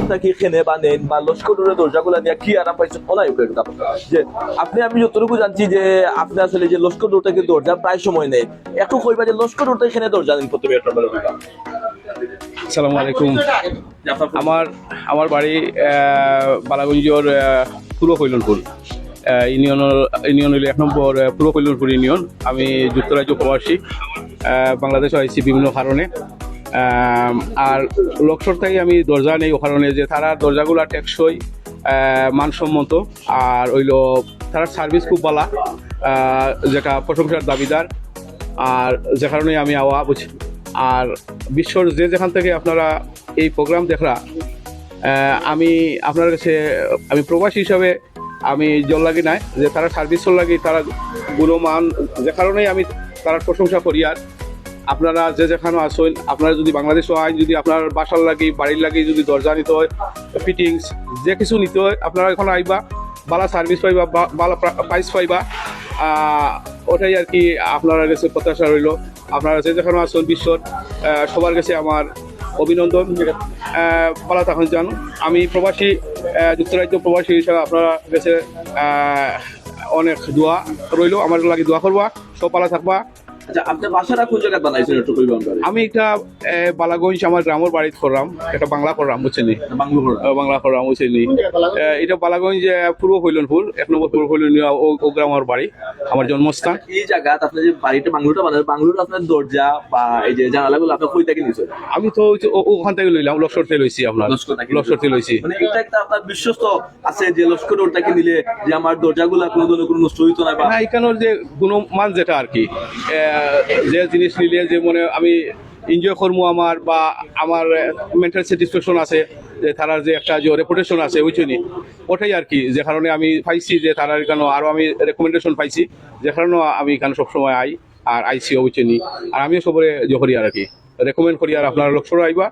দরজাটা কি খেনে বা নেন বা লস্করের দরজাগুলা নিয়ে কি আরাম পাইছেন অনাই উপরে যে আপনি আমি যতটুকু জানছি যে আপনি আসলে যে লস্কর রোডটাকে দরজা প্রায় সময় নেই একটু কইবা যে লস্কর রোডটা এখানে দরজা নেন প্রথমে একটা আসসালামু আলাইকুম। আমার বাড়ি বালাগঞ্জর পূর্ব কৈলনপুর ইউনিয়ন হইল 1 নম্বর পূর্ব কৈলনপুর ইউনিয়ন। আমি যুক্তরাজ্য প্রবাসী, বাংলাদেশে আইছি বিভিন্ন কারণে। আর লক্ষ্যর থেকে আমি দরজা নেই ও কারণে যে তারা দরজাগুলো টেকসই, মানসম্মত, আর হইল তারা সার্ভিস খুব ভালো, যেটা প্রশংসার দাবিদার। আর যে কারণে আমি আওয়া বুঝি। আর বিশ্বর যেখান থেকে আপনারা এই প্রোগ্রাম দেখরা, আমি আপনার কাছে আমি প্রবাসী হিসাবে আমি জল লাগি নাই যে তারা সার্ভিসও লাগি, তারা গুণমান, যে কারণেই আমি তার প্রশংসা করি। আর আপনারা যেখানে আসেন, আপনারা যদি বাংলাদেশও আইন, যদি আপনার বাসার লাগি বাড়ির লাগি যদি দরজা নিতে হয়, ফিটিংস যে কিছু নিতে হয়, আপনারা এখন আইবা, ভালো সার্ভিস পাইবা, ভালো প্রাইস পাইবা। ওটাই আর কি আপনার কাছে প্রত্যাশা রইল। আপনারা যেখানে আসেন বিশ্বর সবার কাছে আমার অভিনন্দন। ভালো থাকুন যান। আমি প্রবাসী, যুক্তরাজ্য প্রবাসী হিসাবে আপনার কাছে অনেক দোয়া রইল, আমার লাগে দোয়া করবা, সব ভালো থাকবা। আচ্ছা, আপনার বাসাটা কোন জায়গায় বানাইছেন একটু কইবেন? আমি একটা বালাগঞ্জ আমার গ্রামের বাড়িতে করলাম, এটা বাংলা করলাম বুঝছেনি, বাংলা করলাম বুঝছেনি। এটা বালাগঞ্জ পূর্ব কৈলনপুর 1 নম্বর পূর্ব কৈলনপুর ও গ্রামের বাড়ি, আমার জন্মস্থান। এই জায়গা আপনার যে বাড়িটা বাংলোটা বানাবেন, বাংলোর আপনার দরজা বা এই যে জানালাগুলো আপনার কই থেকে নিছেন? আমি তো ওখান থেকে লইলাম, লস্কর থেকে লইছি, আপনার লস্কর থেকে লইছি। মানে এটা একটা আপনার বিশ্বস্ত আছে যে লস্কর ওটাকে নিলে যে আমার দরজাগুলো কোনো কোনো নষ্ট হইতো না, বা না এখানের যে গুণমান যেটা আর কি, যে জিনিস নিলে যে মনে আমি এনজয় করবো, আমার বা আমার মেন্টাল স্যাটিসফ্যাকশন আছে, যে তারার যে একটা যে রেপুটেশন আছে ওইখানে, ওটাই আর কি। যে কারণে আমি পাইছি যে তারার এখানে আরও আমি রেকমেন্ডেশন পাইছি, যে কারণে আমি এখানে সবসময় আই আর আইসি ওইখানে। আর আমিও সবরে করি আর কি, রেকমেন্ড করি। আর আপনার লক্ষ্য আইবা,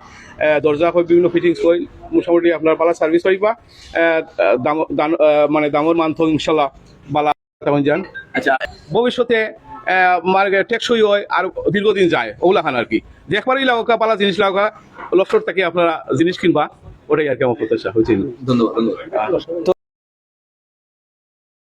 দরজা হয় বিভিন্ন ফিটিংস হয়, মোটামুটি আপনার ভালো সার্ভিস পাইবা, মানে দামের মান তো ইনশাল্লাহ বালা তখন যান। আচ্ছা, ভবিষ্যতে টেকসই হয় আর দীর্ঘদিন যায় ওগুলা খান আর কি। দেখবারই লাগা পালা জিনিস লাগা, লক্ষ্য থেকে আপনারা জিনিস কিনবা, ওটাই আর কি আমার প্রত্যাশা হয়েছিল। ধন্যবাদ।